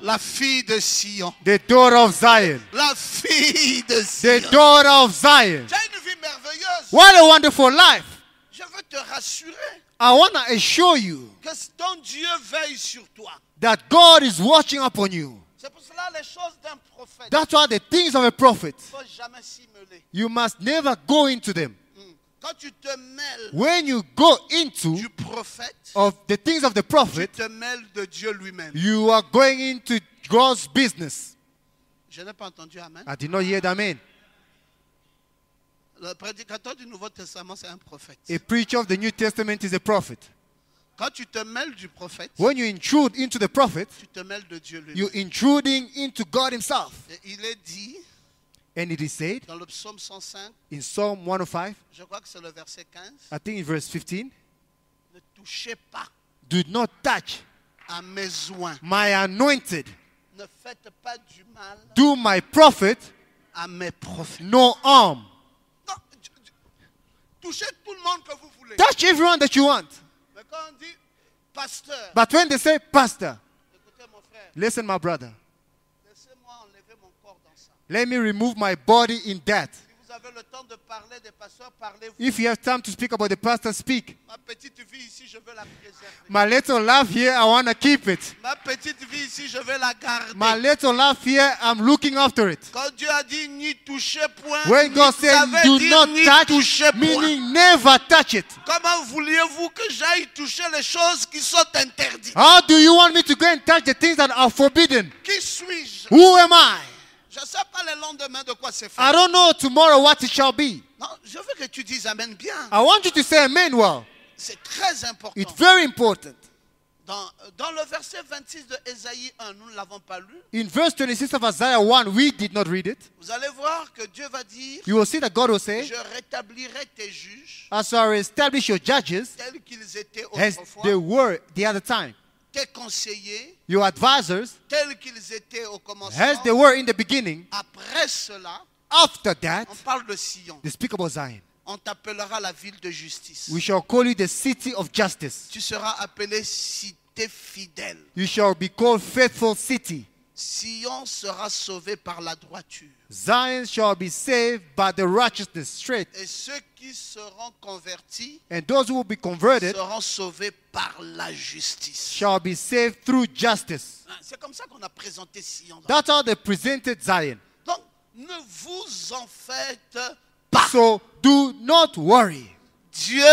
La fille de Sion. The daughter of Zion. La fille de Sion. The daughter of Zion. Tu as une vie merveilleuse. What a wonderful life. Je veux te rassurer I want to assure you que ton Dieu veille sur toi. that God is watching upon you. C'est pour cela les choses d'un prophète. That's why the things of a prophet, Il ne faut jamais s'y mêler. you must never go into them. Quand tu te mêles When you go into du prophète, of the things of the tu prophet, te mêles de Dieu lui-même. you are going into God's business. Je n'ai pas entendu Amen. I did not hear that, amen. Le prédicateur du Nouveau Testament, c'est un prophète. A preacher of the New Testament is a prophet. Quand tu te mêles du prophète, When you intrude into the prophet, tu te mêles de Dieu lui-même. you're intruding into God himself. Et il est dit And it is said dans le psaume 105, in Psalm 105, je crois que c'est le verset 15, I think in verse 15, ne touchez pas do not touch à mes oints. my anointed. Ne faites pas du mal Do my prophet à mes prophètes. no harm. Non, touchez tout le monde que vous voulez. Touch everyone that you want. Mais quand on dit pasteur, But when they say pastor, écoutez mon frère, listen, my brother, laissez-moi enlever mon corps dans ça. let me remove my body in that. Si vous avez le temps de parler des pasteurs, parlez-vous. If you have time to speak about the pastor, speak. Ma petite vie ici, je veux la préserver. My little life here, I want to keep it. Ma petite vie ici, je veux la garder. My little life here, I'm looking after it. Quand Dieu a dit ni toucher point, When God said ça veut do dire not ni touch, toucher point. meaning never touch it. Comment vouliez-vous que j'aille toucher les choses qui sont interdites? How do you want me to go and touch the things that are forbidden? Qui suis-je? Who am I? Je ne sais pas le lendemain de quoi c'est fait. I don't know tomorrow what it shall be. Non, je veux que tu dises Amen bien. I want you to say amen well. C'est très important. It's very important. Dans le verset 26 de Ésaïe 1, nous ne l'avons pas lu. In verse 26 of Isaiah 1, we did not read it. Vous allez voir que Dieu va dire, You will see that God will say, je rétablirai tes juges as I establish your judges tels qu'ils étaient as autrefois, they were the other time, tes conseillers your advisors tels qu'ils étaient au commencement. as they were in the beginning. Après cela, After that, on parle de Sion. they speak about Zion. On t'appellera la ville de justice. We shall call you the city of justice. Tu seras appelé cité fidèle. You shall be called faithful city. Sion sera sauvé par la droiture. Zion shall be saved by the righteousness straight. Et ceux qui seront convertis And those who will be converted seront sauvés par la justice. shall be saved through justice. C'est comme ça qu'on a présenté Sion. That's how they presented Zion. Donc, ne vous en faites pas. So do not worry. Dieu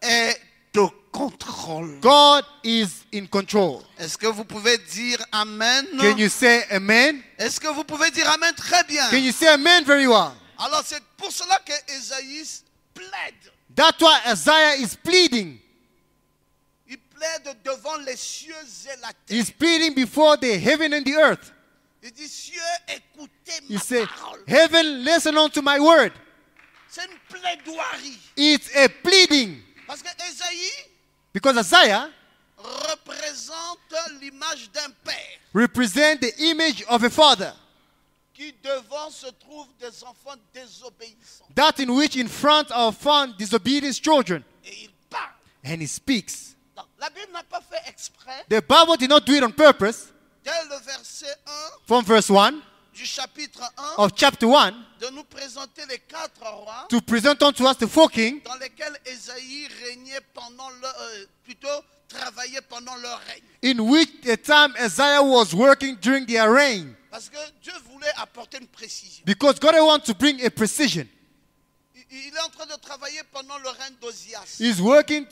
est au contrôle. God is in control. Est-ce que vous pouvez dire Amen? Can you say amen? Est-ce que vous pouvez dire Amen très bien? Can you say amen very well? Alors c'est pour cela que Ésaïe plaide. That's why Isaiah is pleading. Il plaide devant les cieux et la terre. He's pleading before the heaven and the earth. Il dit, cieux, écoutez He ma said, parole. heaven, listen unto my word. C'est une plaidoirie. It's a pleading. Parce que Ésaïe Because Isaiah représente l'image d'un père represents the image of a father. qui devant se trouvent des enfants désobéissants. That in which in front are found disobedient children. Et il parle. And he speaks. Donc, la Bible n'a pas fait exprès, The Bible did not do it on purpose. dès le verset 1 From verse 1 du chapitre 1, of chapter 1 de nous présenter les 4 rois to present unto us the four kings dans lesquels Ésaïe régnait pendant plutôt travaillait pendant leur règne. in which the time Isaiah was working during their reign. Parce que Dieu voulait apporter une précision. Because God wants to bring a precision. Il est en train de travailler pendant le règne d'Ozias. He's working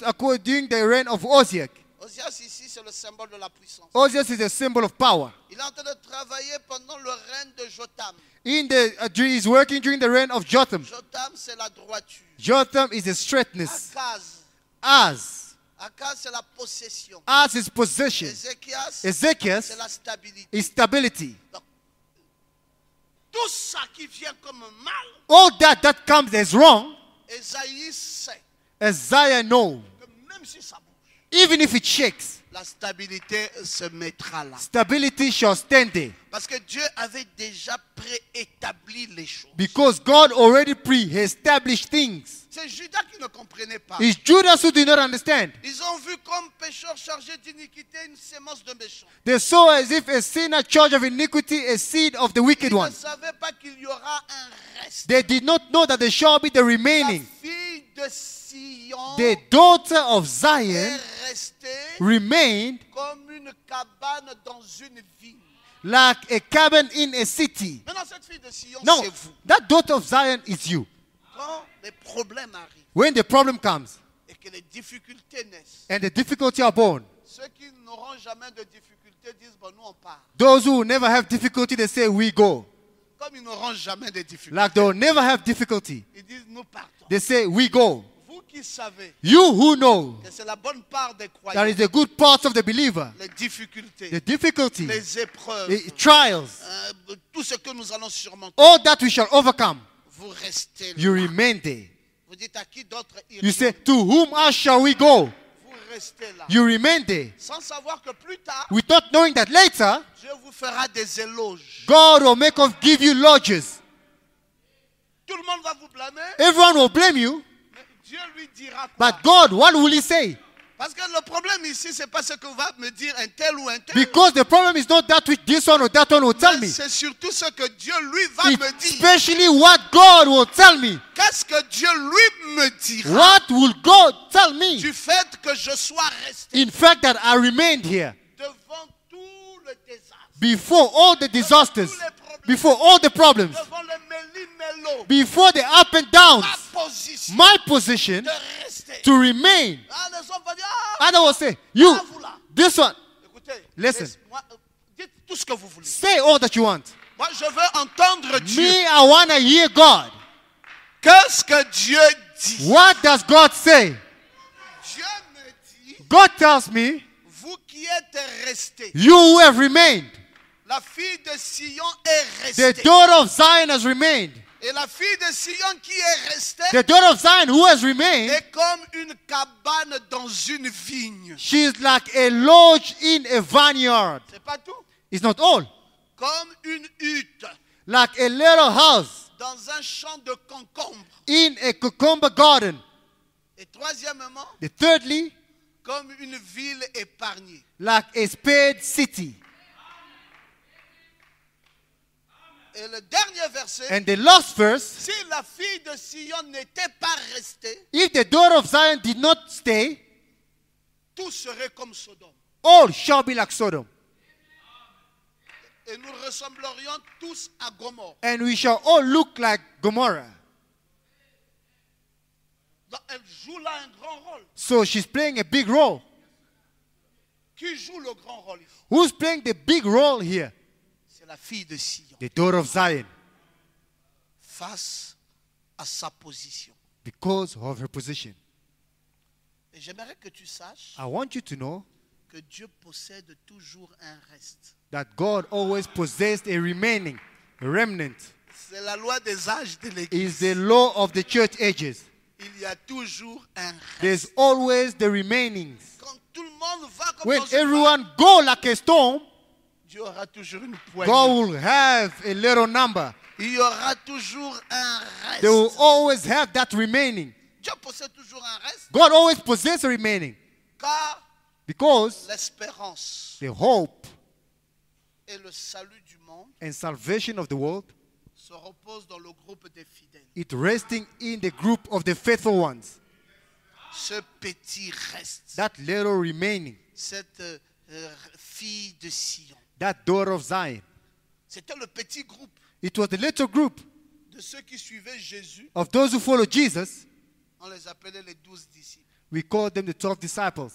during the reign of Ozias. Ozias ici, c'est le symbole de la puissance. Ozias is a symbol of power. Il est en train de travailler pendant le règne de Jotham. He's working during the reign of Jotham. Jotham, c'est la droiture. Jotham is a straightness. Akaz c'est la possession. As is possession. Ézéchias, c'est la stabilité. Is stability. Donc, tout ça qui vient comme mal, All that comes as wrong, Ésaïe sait Isaiah knows. que même si ça bouge, Even if it shakes, la stabilité se mettra là. stability shall stand there. Parce que Dieu avait déjà préétabli les choses. Because God already pre-established things. C'est Judas qui ne comprenait pas. It's Judas who did not understand. Ils ont vu comme pécheur chargé d'iniquité une sémence de méchants. They saw as if a sinner charge of iniquity, a seed of the wicked Ils one. ne savaient pas qu'il y aura un reste. They did not know that there shall be the La remaining. fille de Sion The daughter of est Zion restée remained comme une cabane dans une vigne. like a cabin in a city. Maintenant, cette fille de Sion, No, c'est vous. that daughter of Zion is you. Quand les problèmes arrivent When the problem comes et que les difficultés naissent, and the difficulty are born, ceux qui n'auront jamais de difficultés disent, bon, nous on part. those who never have difficulty, they say, we go. Comme ils n'auront jamais de difficultés, Like they will never have difficulty, ils disent, nous partons. they say, we go. Vous qui savez You who know que c'est la bonne part des that croyants, is the good part of the believer, les difficultés, the difficulty, les épreuves, the trials, tout ce que nous allons surmonter, all that we shall overcome, vous restez là. you remain there. Vous dites à qui d'autre You irons? say, to whom else shall we go? Vous restez là. You remain there. Sans savoir que plus tard, Without knowing that later, Dieu vous fera des éloges. God will make us give you lodges. Tout le monde va vous blâmer, Everyone will blame you, mais Dieu lui dira quoi? but God, what will He say? Parce que le problème ici, c'est pas ce que va me dire un tel ou un tel. Because the problem is not that which this one or that one will tell Mais me. c'est surtout ce que Dieu lui va It's me dire. especially what God will tell me. Qu'est-ce que Dieu lui me dira What will God tell me? du fait que je sois resté In fact, that I remained here devant tout le désastre, before all the disasters, before all the problems, devant le méli-mélo, before the up and downs, ma position my position de rester. to remain. Ah, les hommes vont dire, ah, Others will say, you, ah, vous là. this one, Écoutez, Listen. laisse-moi, dites tout ce que vous voulez. say all that you want. Moi, je veux entendre Dieu. Me, I want to hear God. Qu'est-ce que Dieu dit? What does God say? Dieu me dit, God tells me, vous qui êtes restés, you who have remained, la fille de Sion est the restée. daughter of Zion has remained. Et la fille de Sion qui est restée The daughter of Zion who has remained, est comme une cabane dans une vigne. she is like a lodge in a vineyard. C'est pas tout. It's not all. Comme une hutte Like a little house dans un champ de concombre. in a cucumber garden. Et troisièmement, The thirdly, comme une ville épargnée. like a spared city. Et le dernier verset, And the last verse, si la fille de Sion n'était pas restée, if the daughter of Zion did not stay, tout serait comme Sodome. all shall be like Sodom. Et nous ressemblerions tous à Gomorrhe. And we shall all look like Gomorrah. Donc, elle joue là un grand rôle. So she's playing a big role. Qui joue le grand rôle ici? Who's playing the big role here? C'est la fille de Sion The daughter of Zion. face à sa position. Because of her position. Et j'aimerais que tu saches I want you to know que Dieu possède toujours un reste. that God always possessed a remaining, a remnant. C'est la loi des âges de It's l'Église. the law of the church ages. Il y a toujours un There's reste. always the remainings. Quand tout le monde va comme When dans une vague, everyone go like a storm, Dieu aura toujours une God poignée. will have a little number. Il y aura toujours un They will reste. always have that remaining. Dieu possède toujours un reste God always possesses a remaining. car Because l'espérance the hope et le salut du monde and salvation of the world, se reposent dans le groupe des fidèles. it resting in the group of the faithful ones. Ce petit reste, That little remaining, cette fille de Sion, that daughter of Zion. c'était le petit groupe It was the little group de ceux qui suivaient Jésus. of those who follow Jesus. On les appelait les 12 disciples. We call them the 12 disciples.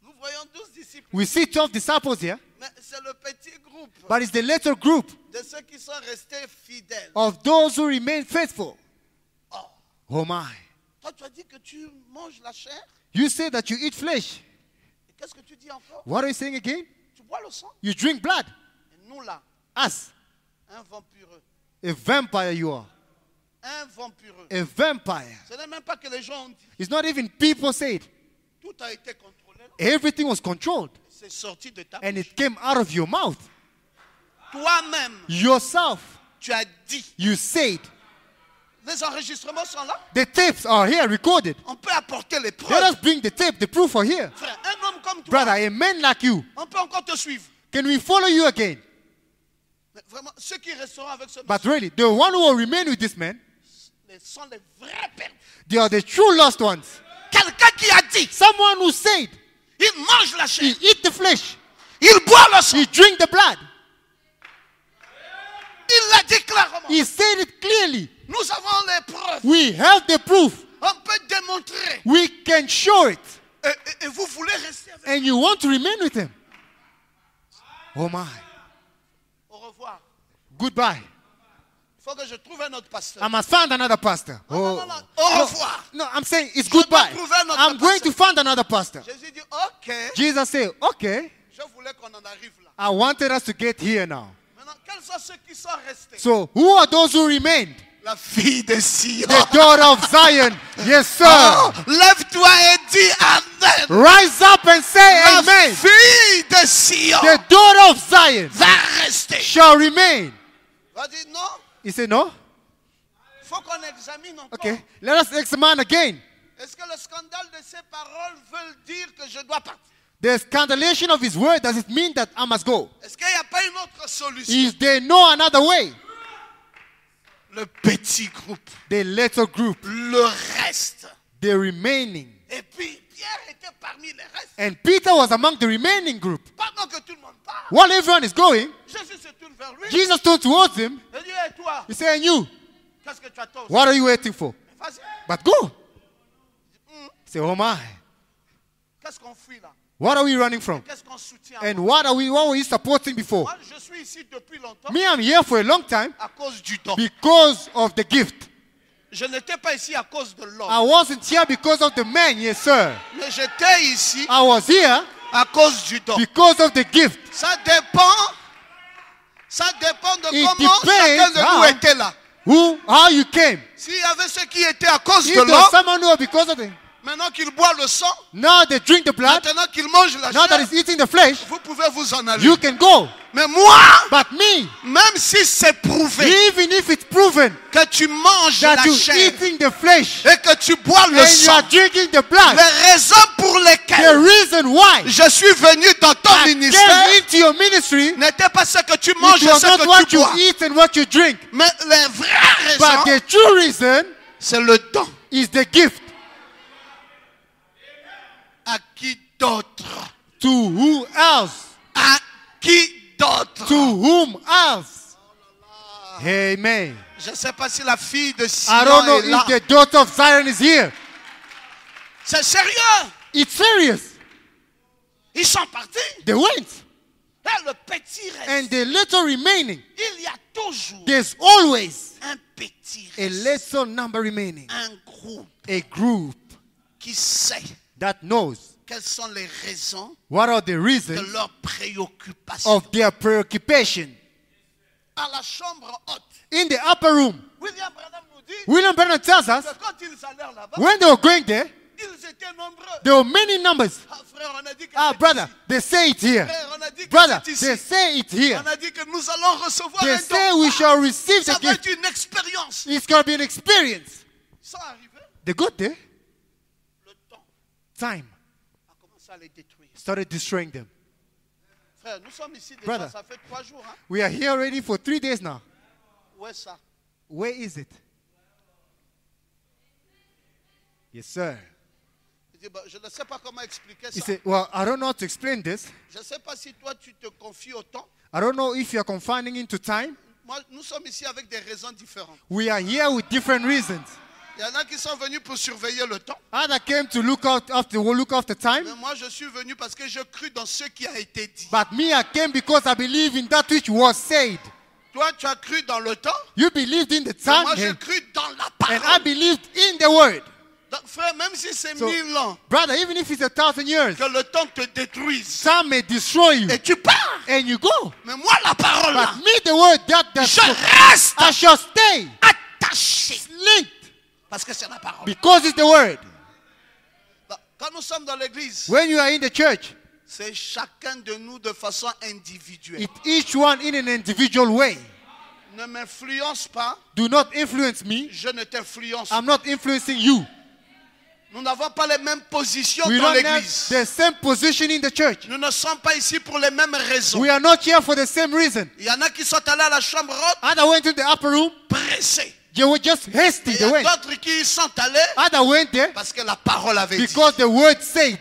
Nous voyons 12 disciples, We see 12 disciples here, mais c'est le petit groupe but it's the little group de ceux qui sont restés fidèles. of those who remain faithful. Oh, Oh my. toi tu as dit que tu manges la chair. You say that you eat flesh. Et qu'est-ce que tu dis encore? What are you saying again? Tu bois le sang. You drink blood. Et nous là, Us. un vampireux. A vampire you are. Un vampireux. A vampire. Ce n'est même pas que les gens ont dit. It's not even people said. Tout a été contrôlé. Everything was controlled. C'est sorti de ta And bouche. it came out of your mouth. Toi-même, yourself, tu as dit. you said. Les enregistrements sont là. The tapes are here recorded. On peut apporter les Let preuves. us bring the tape, the proof are here. Frère, un homme comme toi, Brother, a man like you, on peut encore te suivre. can we follow you again? Mais vraiment, ceux qui resteront avec ce But monsieur, really, the one who will remain with this man, sont les vrais perdus. they are the true lost ones. Quelqu'un qui a dit, Someone who said, il mange la chair, he eat the flesh, il boit le sang. he drink the blood. Il l'a dit clairement. He said it clearly. Nous avons les preuves. We have the proof. On peut démontrer. We can show it. Et vous voulez rester avec And you want to remain with him. Oh my. Au revoir. Goodbye. Il faut que je trouve un autre pasteur. I must find another pastor. Non, non, non. Au revoir. No, I'm saying it's goodbye. trouver un autre I'm going to pasteur. find another pastor. Jésus dit, ok, Jesus said, okay, je voulais qu'on en arrive là. I wanted us to get here now. Maintenant, quels sont ceux qui sont restés? So who are those who remained? La fille de Sion. The daughter of Zion. Yes, sir. Oh, lève-toi et dis Amen. Rise up and say La amen. fille de Sion The daughter of Zion va rester. shall remain. Va dire non, He said, no? il faut qu'on examine encore. Okay. Let us examine again. Est-ce que le scandale de ces paroles veut dire que je dois partir? The scandalation of his word, does it mean that I must go? Est-ce qu'il n'y a pas une autre solution? Is there no another way? Le petit groupe, The little group, le reste. the remaining. Et puis Pierre était parmi les restes. And Peter was among the remaining group. Pendant que tout le monde parle, While everyone is going, Jésus se tourne vers lui. Jesus turned towards him. Il dit, hey, toi, He said, and you, qu'est-ce que tu attends? what are you waiting for? Vas-y. But go. He said, oh my. Qu'est-ce qu'on fuit là? What are we running from? Qu'est-ce qu'on soutient? And what were you supporting before? Moi, je suis ici depuis longtemps Me, I'm here for a long time à cause du don. because of the gift. Je n'étais pas ici à cause de I l'homme. wasn't here because of the man, yes, sir. Mais j'étais ici I was here à cause du don. because of the gift. Ça dépend de It comment depends chacun de nous how- était là. How you came. S'il y avait ceux qui étaient à cause If de there's l'homme, someone who, because of the, maintenant qu'ils boivent le sang, now they drink the blood, maintenant qu'ils mangent la now that chair, is eating the flesh, vous pouvez vous en aller. you can go. Mais moi, But me, même si c'est prouvé even if it's proven que tu manges that la you're chair eating the flesh et que tu bois le and you sang, are drinking the blood, les raisons pour the lesquelles reason why je suis venu dans ton I ministère came into your ministry, n'était pas ce que tu it manges et was ce not que what tu you bois. eat and what you drink, Mais les vraies but raisons, the true reason c'est le don. is the gift. À qui d'autre? To who else? À qui d'autre? To whom else? Amen. Je ne sais pas si la fille de Sion I don't know est là. if the daughter of Zion is here. C'est sérieux. It's serious. Ils sont partis. They went. Et le petit reste. And the little remaining, Il y a toujours there's always un petit a reste. little number remaining. Un groupe A group qui sait that knows quelles sont les raisons what are the de reasons leur préoccupation. of their preoccupation. À la chambre haute, In the upper room, William Branham nous dit William Branham tells us que quand ils allèrent là-bas, when they were going there, ils étaient nombreux. there were many numbers. Ah, frère, on a dit que Ah, c'est brother, ici. they say it here. Frère, on a dit que Brother, c'est they ici. say it here. On a dit que nous allons recevoir They un say don. we shall receive Ça the va gift. être une expérience. It's going to be an experience. Sans arriver, They got there. le temps Time a commencé à les détruire. started destroying them. Frère, nous sommes ici déjà, Brother. ça fait 3 jours. Hein? We are here already for 3 days now. Où est ça? Where is it? Yes, sir. Il dit, bah, je ne sais pas comment expliquer He ça. said, well, I don't know how to explain this. Je ne sais pas si toi tu te confies au temps. I don't know if you are confining into time. Moi, nous sommes ici avec des raisons différentes. We are here with different reasons. Il y en a qui sont venus pour surveiller le temps. Others came to look after time. Mais moi, je suis venu parce que je crus dans ce qui a été dit. But me, I came because I believe in that which was said. Toi, tu as cru dans le temps. You believed in the Mais time, moi, je and crus dans la I parole. believed in the word. Donc, frère, même si c'est So, 1000 ans brother, even if it's 1,000 years, que le temps te détruise some may destroy you, et tu pars. and you go. Mais moi, la parole, là, But me, the word that je reste I shall stay attaché. linked Parce que c'est la parole. because it's the word. Donc, quand nous sommes dans l'église, When you are in the church, C'est chacun de nous de façon individuelle. It's each one in an individual way. Ne m'influence pas, Do not influence me. je ne t'influence pas. I'm not influencing you. Nous n'avons pas les mêmes positions We dans don't have l'église. the same position in the church. Nous ne sommes pas ici pour les mêmes raisons. We are not here for the same reason. Il y en a qui sont allés à la chambre haute Other went to the upper room. pressés. They were just hasty. Et il y They a went. d'autres qui y sont allés Other went there parce que la parole avait dit. because the word said.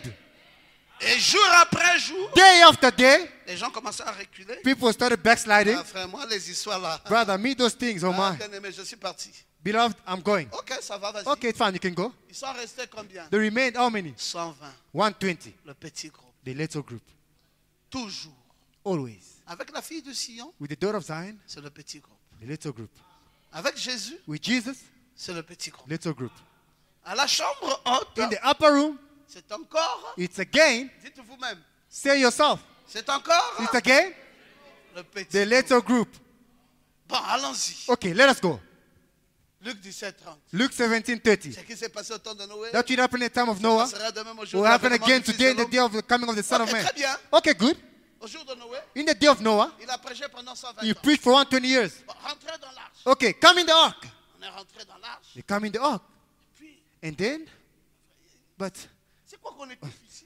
Et jour après jour, Day after day, les gens commençaient à reculer. people started backsliding. Ah, frère, moi, les histoires là. Brother, me those things, oh Ah, my. bien-aimé, je suis parti. Beloved, I'm going. Ok, ça va, vas-y. Okay, it's fine, you can go. Ils sont restés combien? They remained how many? 120. 120. Le petit groupe. The little group. Toujours. Always. Avec la fille de Sion, With the daughter of Zion, c'est le petit groupe. the little group. Avec Jésus, With Jesus, c'est le petit groupe. little group. À la chambre haute, In the upper room, c'est encore, it's again, dites vous-même, say yourself, c'est encore it's again le petit the groupe. little group. Bon, allons-y. Okay, let us go. Luc 17, 30. Luke 17:30. Ce qui s'est passé au temps de Noé, That will happen in the time of ça Noah. sera de même au jour Will de happen l'avènement again du Fils today in de the day of the coming of the Son of Ok, Man. très bien. Okay, good. Au jour de Noé, In the day of Noah, il a prêché pendant 120 you ans. preached for 120 years. Bon, rentrez dans l'arche. Okay, come in the ark. On est rentré dans l'arche. They come in the ark. Puis, And then, but c'est quoi qu'on est ici?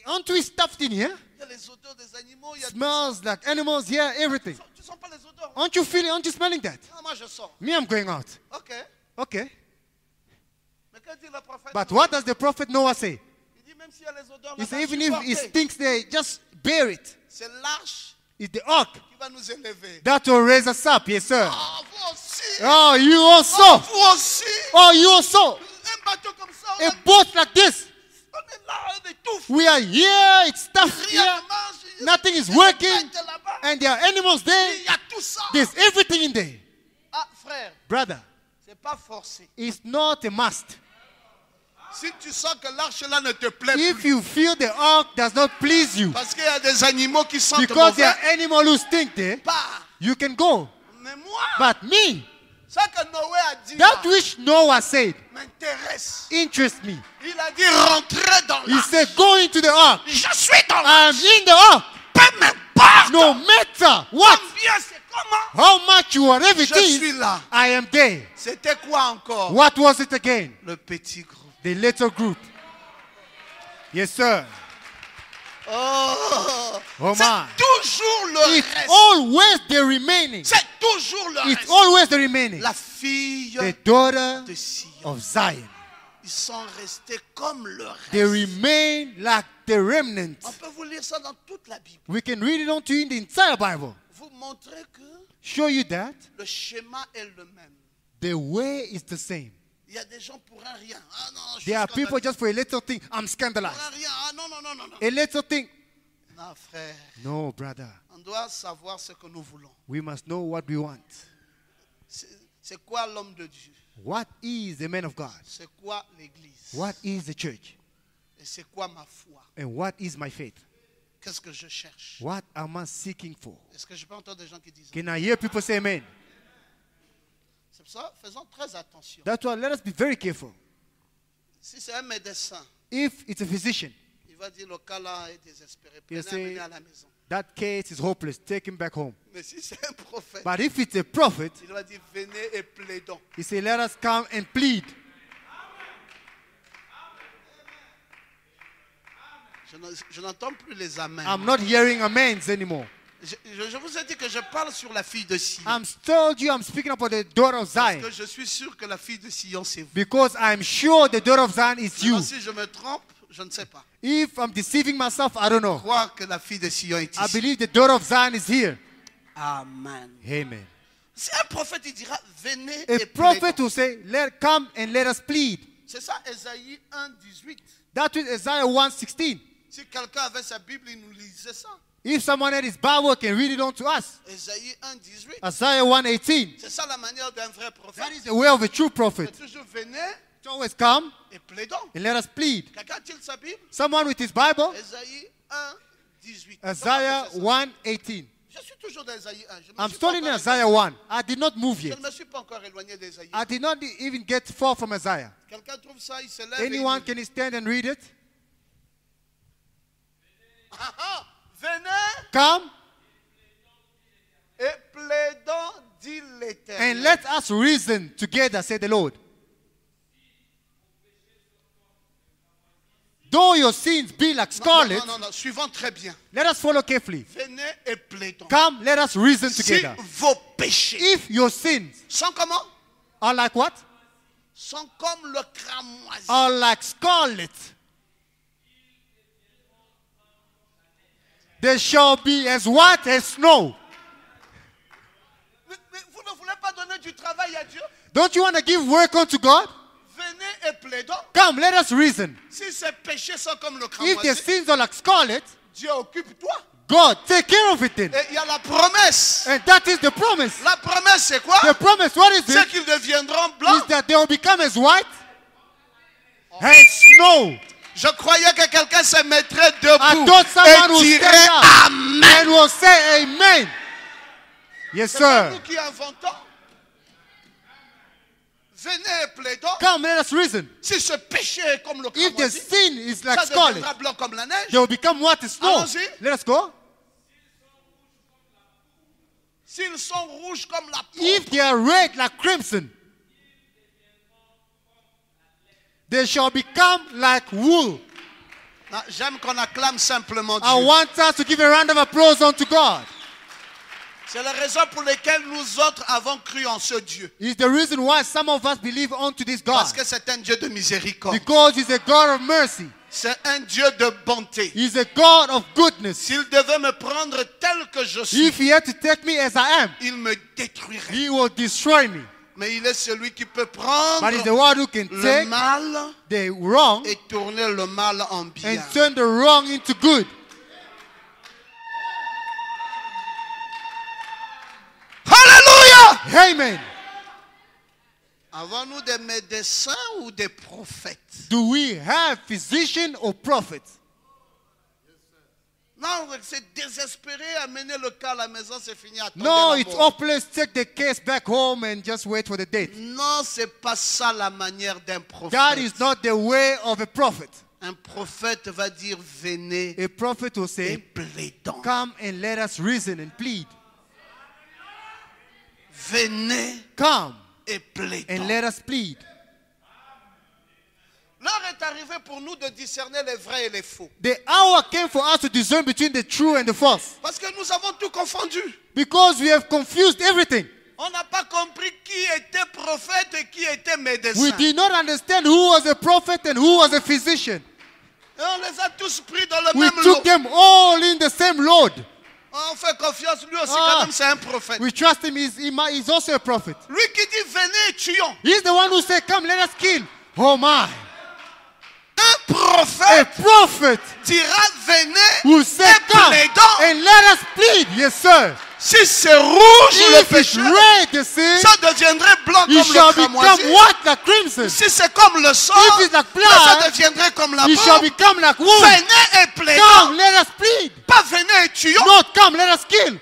aren't we stuffed in here? Il y a les odeurs des animaux, il y a Smells like animals here, everything. Tu sens pas les odeurs? Aren't you feeling, aren't you smelling that? Ah, moi je sens. Me, I'm going out. Ok. Okay. Mais que dit le prophète? But what does the prophet Noah say? Il dit même s'il y a les odeurs, He là, said, even if it supportez. stinks there, just bear it. C'est l'arche It's the ark qui va nous élever. that will raise us up. Yes, sir. Ah, vous aussi. Oh, you also. Vous aussi. Oh, you also. Un bateau comme ça, on, A boat like this. on est là, on étouffe. We are here. It's stuffed Rien here. ne marche. Nothing is Il y a des working. bêtes là-bas. And there are animals there. Il y a tout ça. There's everything in there. Ah, frère, Brother, c'est pas forcé. it's not a must. Si tu sens que l'arche là ne te plaît If plus, you feel the ark does not please you, parce qu'il y a des animaux qui sentent because there mauvais, are animals who stink there, pas. you can go. Mais moi, But me, ça que Noé a dit that là, which Noah said m'intéresse. interests me. Il a dit rentrer dans He l'arche. said, go into the ark. Je suis dans l'arche. I'm in the ark. Peu m'importe. No matter what, Combien c'est comment. how much you whatever it Je suis is, là. I am there. C'était quoi encore? What was it again? Le petit groupe. The little group. Yes, sir. Oh, Oh c'est my. toujours le It's reste. always the remaining. C'est toujours le It's reste. always the remaining. La fille The daughter de Sion. of Zion. Ils sont restés comme le They reste. remain like the remnant. On peut vous lire ça dans toute la Bible. We can read it onto you in the entire Bible. Vous montrer que Show you that le schéma est le même. the way is the same. Il y a des gens pour un rien. Ah non, je suis There are people scandalisé. just for a little thing. I'm Pour scandalized. un rien. Ah non, non, non, non, non. A little thing. Non, frère. No, brother. On doit savoir ce que nous voulons. We must know what we want. C'est quoi l'homme de Dieu? What is the man of God? C'est quoi l'église? What is the church? Et c'est quoi ma foi? And what is my faith? Qu'est-ce que je cherche? What am I seeking for? Est-ce que je peux entendre des gens qui disent? Can I hear people say amen? C'est pour ça, faisons très attention. That's why let us be very careful. Si c'est un médecin, If it's a physician, il va dire le cas là est désespéré. You Prenez amenez say- à la maison. that case is hopeless. Take him back home. Mais si c'est un prophète, But if it's a prophet, il va dire venez et plaidons. he say, let us come and plead. Je n'entends plus les amens. I'm not hearing amens anymore. Je vous ai dit que je parle sur la fille de Sion. I'm told you I'm speaking about the daughter of Parce Zion. que je suis sûr que la fille de Sion, c'est vous. Because I'm sure the daughter of Zion is you. Maintenant, si je me trompe, je ne sais pas. If I'm deceiving myself, I don't Je know. crois que la fille de Sion est I ici. believe the daughter of Zion is here. Amen. Amen. Si un prophète, il dira venez A et prophet plaidons. will say, come and let us plead. C'est ça, Ésaïe 1, 18. That is Isaiah 1:16. Si quelqu'un avait sa Bible, il nous lisait ça. If someone had his Bible, can read it on to us. Ésaïe 1, 18. Isaiah 1:18. C'est ça la manière d'un vrai prophète. That is the way of a true prophet. C'est toujours venez To always come et plaidons. and let us plead. Quelqu'un a-t-il sa Bible? Someone with his Bible, Ésaïe 1, 18. Isaiah Comment on fait ça? 1:18. Je suis toujours dans Ésaïe 1. Je me I'm suis still pas in encore Isaiah éloigné. 1. I did not move Je yet. ne me suis pas encore éloigné d'Ésaïe. I did not even get far from Isaiah. Quelqu'un trouve ça, il se lève. et il Anyone nous dit, can stand and read it? Venez Come et plaidons, dit and l'Éternel. let us reason together, said the Lord. Though your sins be like scarlet, Non, suivons très bien. let us follow carefully. Venez et plaidons. Come, let us reason Si together. vos péchés If your sins sont comment? are like what? Sont comme le cramoisi. Are like scarlet, they shall be as white as snow. Mais vous ne voulez pas donner du travail à Dieu? Don't you want to give work unto God? Venez et plaidons. Come, let us reason. Si ces péchés sont comme le If the cramoisi, sins are like scarlet, Dieu occupe-toi. God, take care of it then. Et il y a la promesse. And that is the promise. La promesse, c'est quoi? The promise, what is C'est it? qu'ils deviendront Is blancs. that they will become as white as snow. Je croyais que quelqu'un se mettrait I debout thought someone et would dirait stand up Amen. and will say amen. Yes, C'est pas sir. nous qui inventons. Venez et plaidons. Come, let us reason. Si ce péché est comme le If the cramoisi, sin is like ça scarlet, deviendra blanc comme la neige. they will become white as snow. Allons-y. Let us go. S'ils sont rouges comme la If pourpre, they are red like crimson, they shall become like wool. non, j'aime qu'on acclame simplement I Dieu. want us to give a round of applause unto God. C'est la raison pour laquelle nous autres avons cru en ce Dieu. It's the reason why some of us believe unto this God. Parce que c'est un Dieu de miséricorde. Because He's a God of mercy. C'est un Dieu de bonté. He's a God of goodness. S'il devait me prendre tel que je suis, If He had to take me as I am, il me détruirait. He will destroy me. Mais il est celui qui peut prendre But He's the one who can le take mal the wrong et tourner le mal en bien. and turn the wrong into good. Alléluia! Amen. Avons-nous des médecins ou des prophètes? Do we have physician or prophet? Non, c'est désespéré, amener le cas à la maison, c'est fini. Attendez No, la it's mort. hopeless. Take the case back home and just wait for the date. Non, c'est pas ça la manière d'un prophète. That is not the way of a prophet. Un prophète va dire venez A prophet will et say, plaidons. come and let us reason and plead. Venez Come et and plaidons. let us plead. L'heure est arrivée pour nous de discerner les vrais et les faux. The hour came for us to discern between the true and the false. Parce que nous avons tout confondu. Because we have confused everything. On n'a pas compris qui était prophète et qui était médecin. We did not understand who was a prophet and who was a physician. Et on les a tous pris dans le We même lot. took them all in the same load. On fait confiance, lui aussi Ah. quand même c'est un prophète. We trust him, he's also a prophet. Lui qui dit venez et tuons. He's the one who said, come, let us kill. Oh my. Un A prophète prophet dira venez who said, et come plaidons. and let us plead. Yes, sir. Si c'est rouge le If it's péché, red, the sin, ça deviendrait blanc he comme shall le become cramoisi. white like crimson. Si c'est comme le sang, If it's like là, ça blood, deviendrait comme la He shall peau. become like wool. Venez et plaidons. Come, let us plead. Pas venez et tuons. Not come, let us kill.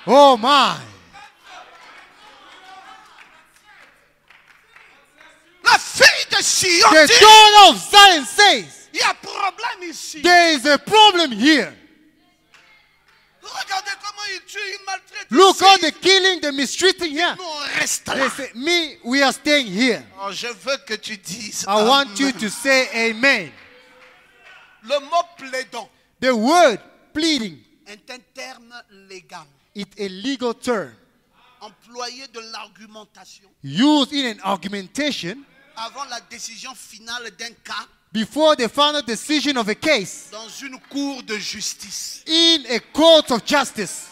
Oh my. La fille de Sion The dit, daughter of Zion says, il y a problème ici. there is a problem here. Regardez comment il tue, il maltraite. Look ici. at the killing, the mistreating here. Nous, on reste They là. say, me, we are staying here. Oh, je veux que tu dises. I want Amen. you to say amen. Le mot plaidons The word pleading est un terme légal, is a legal term employé de l'argumentation used in an argumentation avant la décision finale d'un cas before the final decision of a case dans une cour de justice. in a court of justice.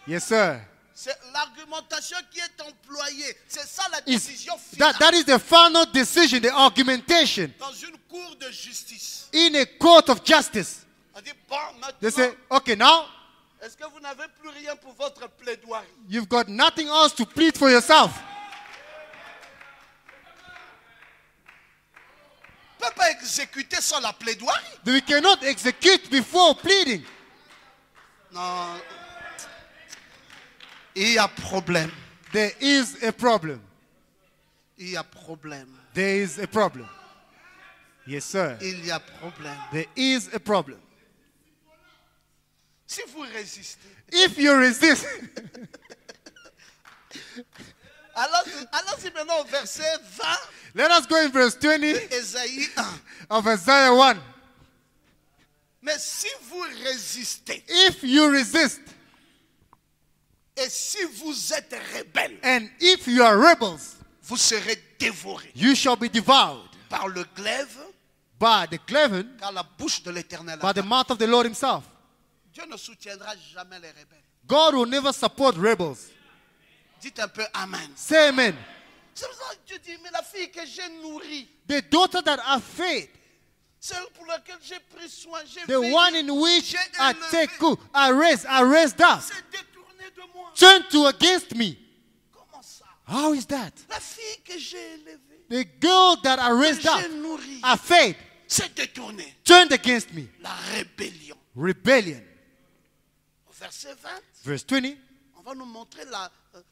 Yes, sir. C'est l'argumentation qui est employée. C'est ça la Is décision finale that is the final decision, the argumentation dans une cour de justice. in a court of justice. On dit, bon, They maintenant, say, okay, now est-ce que vous n'avez plus rien pour votre plaidoirie? you've got nothing else to plead for yourself. On ne peut pas exécuter sans la plaidoirie. We cannot execute before pleading. Non. Il y a problème. There is a problem. Il y a problème. There is a problem. Yes, sir. il y a problème. There is a problem. Si vous résistez, If you resist, allons-y maintenant au verset 20 let us go in verse 20 d'Ésaïe 1. of Isaiah 1. Mais si vous résistez If you resist, et si vous êtes rebelles, and if you are rebels, vous serez dévorés you shall be devoured par le glaive, by the cleven, car la bouche de l'Éternel by the attend. mouth of the Lord himself. Dieu ne soutiendra jamais les rebelles. God will never support rebels. Dites un peu Amen. Say amen. C'est pour ça que Dieu dit, mais la fille que j'ai nourrie, The daughter that I fed, celle pour laquelle j'ai pris soin, j'ai the veillé, one in which j'ai I élevé, take good, I raised up, s'est détournée de moi. turn to against me. Comment ça? How is that? La fille que j'ai élevée, The girl that I que raised up, j'ai nourrie, I fed, s'est détournée. turned against me. La rébellion. Rebellion. Au verset 20, Verse 20. on va nous montrer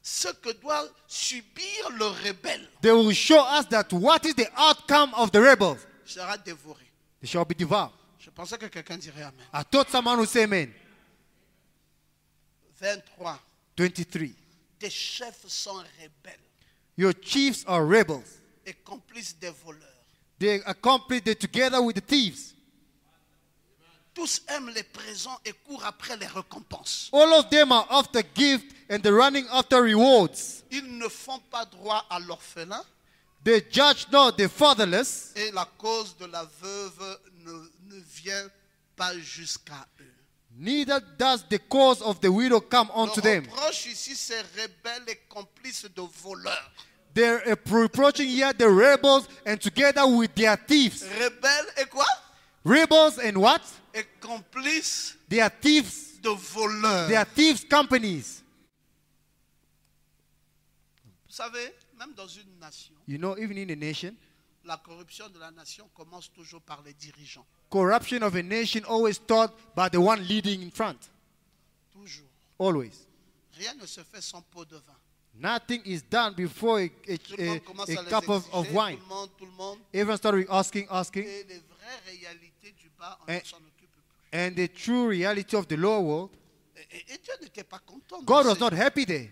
ce que doit subir le rebelle. They will show us that what is the outcome of the rebels. Il sera dévoré. They shall be devoured. Je pensais que quelqu'un dirait Amen. I thought someone would say amen. 23. 23. Tes chefs sont rebelles Your chiefs are rebels. et complices des voleurs. They accomplish it together with the thieves. Tous aiment les présents et courent après les récompenses. All of them are after gift and they're running after rewards. Ils ne font pas droit à l'orphelin They judge not the fatherless, et la cause de la veuve ne vient pas jusqu'à eux. neither does the cause of the widow come Le unto them. reproche ici, c'est rebelles et complices de voleurs. They're reproaching here the rebels and together with their thieves. Rebelles et quoi? Rebels and what? Et complices They are thieves. de voleurs. They are thieves companies. Vous savez, même dans une nation, You know, even in a nation, la corruption de la nation commence toujours par les dirigeants. corruption of a nation always taught by the one leading in front. Toujours. Always. Rien ne se fait sans pot de vin. Nothing is done before Tout le monde commence à a les cup of exiger, wine. tout le monde. Everyone started asking. Et les vraies réalités du bas, on ne Eh. s'en occupe plus. And the true reality of the lower world, Et Dieu n'était pas content. de God was ces not gens. happy there.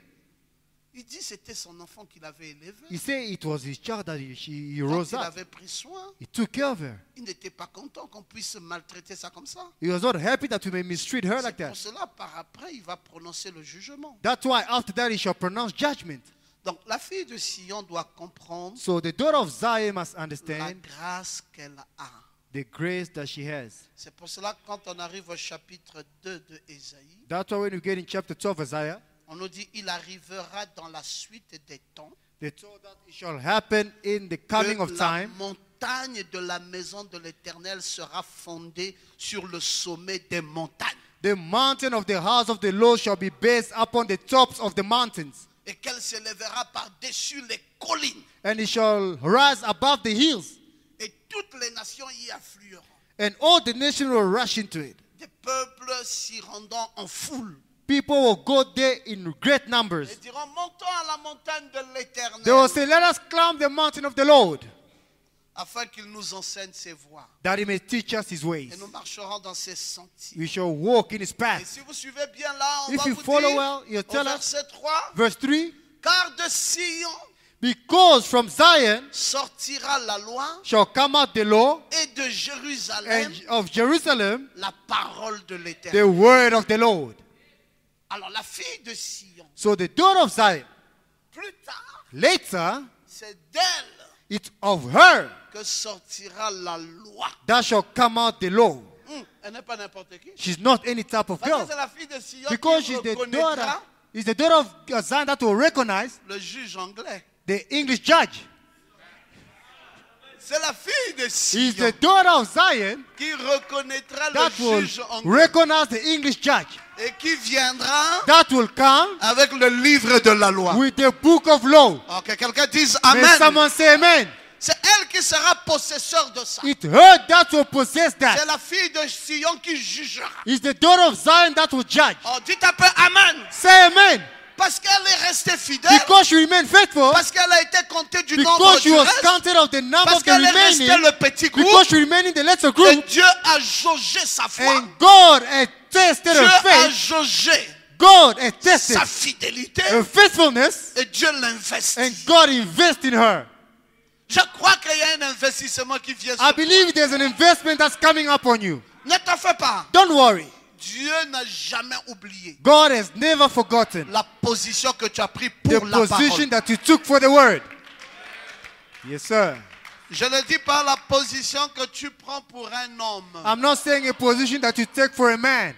Il dit que c'était son enfant qu'il avait élevé. He said it was his child that he Quand rose il up. avait pris soin, He took care of her. il n'était pas content qu'on puisse maltraiter ça comme ça. He was not happy that we may mistreat her like C'est pour that. cela, par après, il va prononcer le jugement. That's why after that he shall pronounce judgment. Donc, la fille de Sion doit comprendre So the daughter of Zion must la understand grâce qu'elle a. the grace that she has. C'est pour cela que quand on arrive au chapitre 2 de Ésaïe, That's why when we get in chapter 12 of Isaiah, on nous dit il arrivera dans la suite des temps they told that it shall happen in the coming que of la time. montagne de la maison de l'Éternel sera fondée sur le sommet des montagnes The mountain of the house of the Lord shall be based upon the tops of the mountains, et qu'elle s'élèvera par-dessus les collines and it shall rise above the hills, et toutes les nations y afflueront. and all the nations will rush into it. Des peuples s'y rendant en foule People will go there in great et numbers. diront montons à la montagne de l'Éternel They will say, let us climb the mountain of the Lord, afin qu'il nous enseigne ses voies that he may teach us his ways. et nous marcherons dans ses sentiers. We shall walk in his Et path. si vous suivez bien là, on If va you vous follow dire well, you au tell us, verset 3, verse 3, car de Sion because from Zion sortira la loi shall come out the law, et de Jérusalem and of Jerusalem la parole de the l'Éternel. word of the Lord. Alors la fille de Sion, So the daughter of Zion, plus tard, later, c'est d'elle it's of her que sortira la loi. that shall come out the law. Elle n'est pas n'importe qui. She's not any type of Parce que girl. c'est la fille de Sion Because qui she's the reconnaîtra daughter, is the daughter of Zion that will recognize le juge anglais. the English judge. C'est la fille de Is Sion the daughter of Zion qui reconnaîtra le that will juge anglais recognize the English judge. et qui viendra That will come avec le livre de la loi. with the book of law. Alors que quelqu'un dise May Amen. someone say amen. C'est elle qui sera possesseur de ça. It her that will possess C'est that. la fille de Sion qui jugera. It's the daughter of Zion that will judge. Oh, dites un peu Amen. Say amen. Parce qu'elle est restée fidèle. Because she remained faithful. Parce qu'elle a été comptée du nombre Because she du was reste. counted of the number Parce of the qu'elle est restée remaining. le petit groupe. Because she remained in the lesser Et group. Dieu a jaugé sa foi. And God had tested Dieu her a faith. jaugé God had tested sa fidélité. her faithfulness. Et Dieu l'investit. And God invested in her. Je crois qu'il y a un investissement qui vient sur I toi. believe there's an investment that's coming upon you. Ne t'en fais pas. Don't worry. Dieu n'a jamais oublié God has never forgotten la position que tu as prise the pour la position parole. that you took for the word. Yes, sir. Je ne dis pas la position que tu prends pour un homme. I'm not saying a position that you take for a man.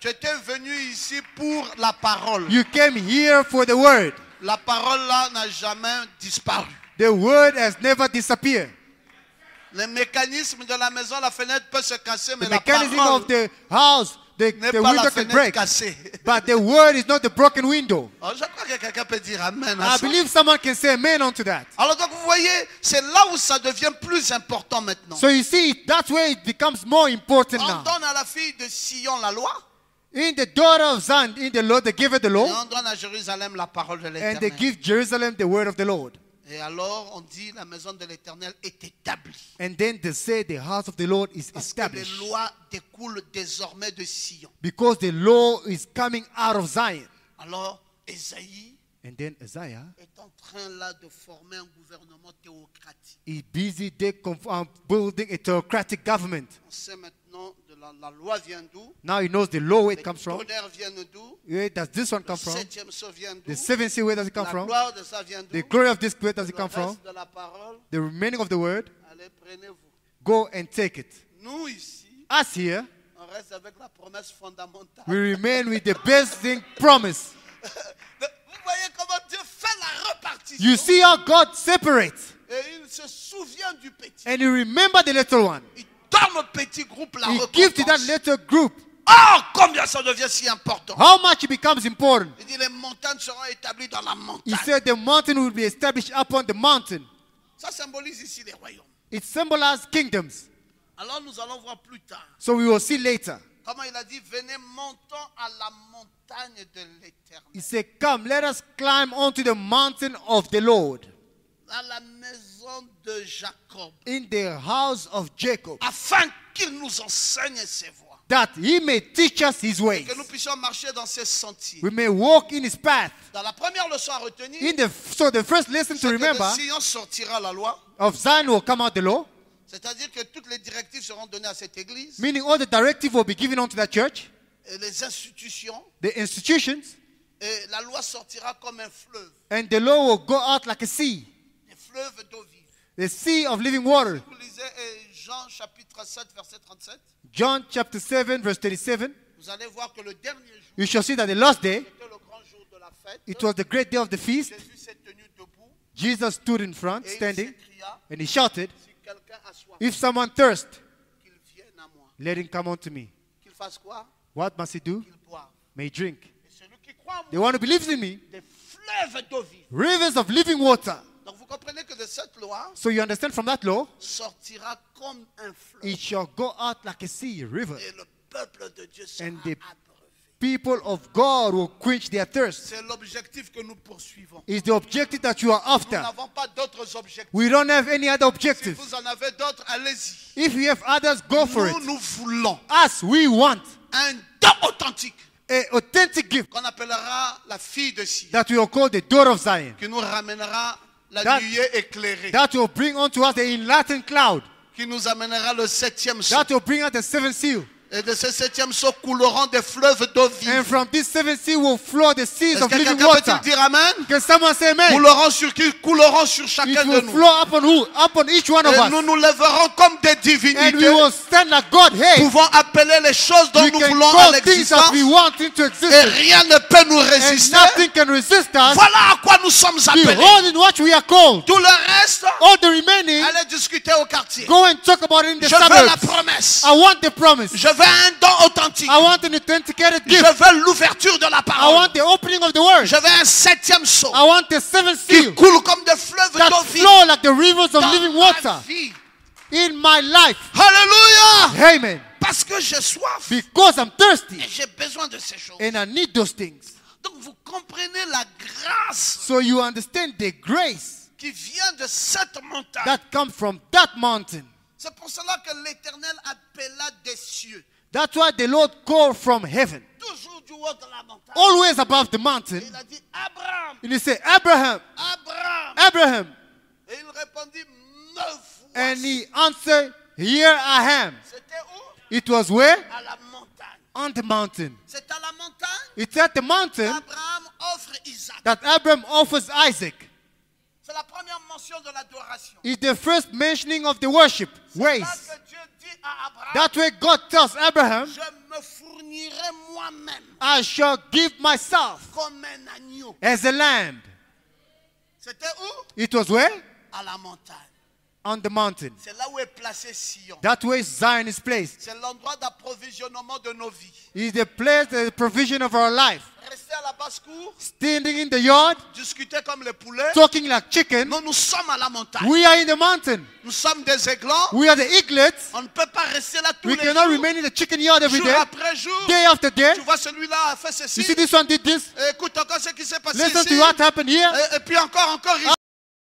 Tu étais venu ici pour la parole. You came here for the word. La parole là n'a jamais disparu. The word has never disappeared. Le mécanisme de la maison, la fenêtre peut se casser, mais The la mechanism parole of the house, the n'est pas window la can fenêtre break. cassée. But the word is not the broken window. Oh, je crois que quelqu'un peut dire Amen à I ça. believe someone can say amen onto that. Alors donc vous voyez, c'est là où ça devient plus important maintenant. So you see, that's where it becomes more important On now. donne à la fille de Sion la loi. In the daughter of Zion, in the Lord, they give her the Et law, on donne à Jérusalem la parole de and they l'Éternel. give Jerusalem the word of the Lord. Et alors on dit la maison de l'Éternel est établie. And then they say the house of the Lord is Parce que les established. lois découlent désormais de Sion. Because the law is coming out of Zion. Alors Ésaïe And then Isaiah est en train là de former un gouvernement théocratique. is busy building a theocratic government. On sait maintenant de la loi vient d'où? Now he knows the law where Les it comes from. tonnerres viennent d'où? Where does this one Le come from? septième sceau vient d'où? The seventh seal, where does it come La from? gloire de ça vient d'où? The glory of this, where does it Le come from? reste de la parole, The remaining of the word, allez, prenez-vous. go and take it. Nous ici, Us here, on reste avec la promesse fondamentale. we remain with the best thing promised. Vous voyez comment Dieu fait la répartition. You see how God separates. Et il se souvient du petit. And you remember the little one. Il donne au petit groupe la He gives to that récompense. little group. Oh, combien ça devient si important. How much it becomes important. Il dit les montagnes seront établies dans la He montagne. said the mountain will be established upon the mountain. Ça symbolise ici les royaumes. It symbolizes kingdoms. Alors nous allons voir plus tard. So we will see later. Comment il a dit, venez, montons à la montagne de l'Éternel. He said, come, let us climb onto the mountain of the Lord, À la maison de Jacob. in the house of Jacob, Afin qu'il nous enseigne ses voies. that he may teach us his Et ways. que nous puissions marcher dans ses sentiers. We may walk in his path. Dans la première leçon à retenir, So the first lesson to c'est que remember de Sion sortira la loi. of Zion will come out the law, C'est-à-dire que toutes les directives seront données à cette église. meaning all the directives will be given unto that church, Et les institutions. the institutions, Et la loi sortira comme un fleuve. and the law will go out like a sea, Des fleuves d'eau vive. the sea of living water. Vous lisez Jean chapitre 7, verset 37. John chapter 7, verse 37. Vous allez voir que le dernier jour, You shall see that the last day, c'était le grand jour de la fête. it was the great day of the feast. Jésus s'est tenu debout Jesus stood in front, et il standing, s'écria, and he shouted, si quelqu'un a soif, if someone thirst, qu'il vienne à moi. let him come unto me. Qu'il fasse quoi? What must he do? Qu'il boive. May he drink. Et celui qui croit en The moi, one who believes in me, des fleuves d'eau vive. rivers of living water. Donc vous comprenez que de cette loi So you understand from that law, sortira comme un fleuve. it shall go out like a sea, river. Et le peuple de Dieu sera And the abreuvé. people of God will quench their thirst. C'est l'objectif que nous poursuivons. It's the objective that you are Nous after. n'avons pas d'autres objectifs. We don't have any other Si objective. vous en avez d'autres, allez-y. If you have others, go for it. Nous voulons Us, we want un don authentique an authentic gift qu'on appellera la fille de Sion, that we will call the daughter of Zion. qui nous ramènera la That- nuée éclairée, That will bring unto us the enlightened cloud. qui nous amènera le septième sceau. That will bring out the seventh seal. Et de ce septième sceau couleront des fleuves d'eau vive. And from this seventh seal will flow the seas Est-ce of que living quelqu'un water. peut-il dire Amen? Can someone say amen? Couleront sur It chacun de will nous. flow upon who? Upon each one of Et nous us. nous lèverons comme des And we divinités. will stand like God. Hey, Pouvons appeler les choses dont we nous can voulons à call things l'existence. that we want into Et existence. rien ne peut nous And résister. nothing can resist us. Voilà à quoi nous sommes appelés. Behold in what we are called. Tout le reste, All the remaining, allez discuter au quartier. go and talk about it in the Je veux la suburbs. promesse. I want the promise. Je veux un don authentique. I want an authenticated Je gift. veux l'ouverture de la I parole. want the opening of the word. Je veux un septième sceau I want the seventh qui seal coule comme des fleuves that d'eau vive flow like the rivers of dans living ma water vie. in my life. Alléluia. Amen. Parce que j'ai soif Because I'm et thirsty j'ai besoin de ces choses. and I need those things. Donc vous comprenez la grâce So you understand the grace qui vient de cette montagne. that comes from that mountain. C'est pour cela que l'Éternel appela des cieux, That's why the Lord called from heaven, toujours du haut de la montagne. always above the mountain. Et il a dit, Abraham, And he said, Abraham, Abraham. Abraham. Et il répondit, me And voici. he answered, here I am. C'était où? It was where? À la montagne. On the mountain. C'est à la montagne It's at the mountain qu'Abraham offre Isaac. that Abraham offers Isaac. C'est la première mention de l'adoration. It's the first mentioning of the worship C'est là ways. que Dieu dit à Abraham, That way God tells Abraham, je me fournirai moi-même I shall give myself comme un agneau. as a lamb. C'était où? It was where? À la montagne. On the mountain. C'est là où est placé Sion. That way Zion is placed. C'est l'endroit d'approvisionnement de nos vies. It's the place, the provision of our life. Rester à la basse-cour, Standing in the yard, discuter comme les poulets. talking like chicken. Nous sommes à la montagne. We are in the mountain. Nous sommes des aiglons. We are the eaglets. On ne peut pas rester là tous We les cannot jours. remain in the chicken yard every Jour day. après jour. Day after day. Tu vois, celui-là a fait ceci. You see this one did this. Écoute encore ce qui s'est passé Listen ici. to what happened here. Et puis encore ici.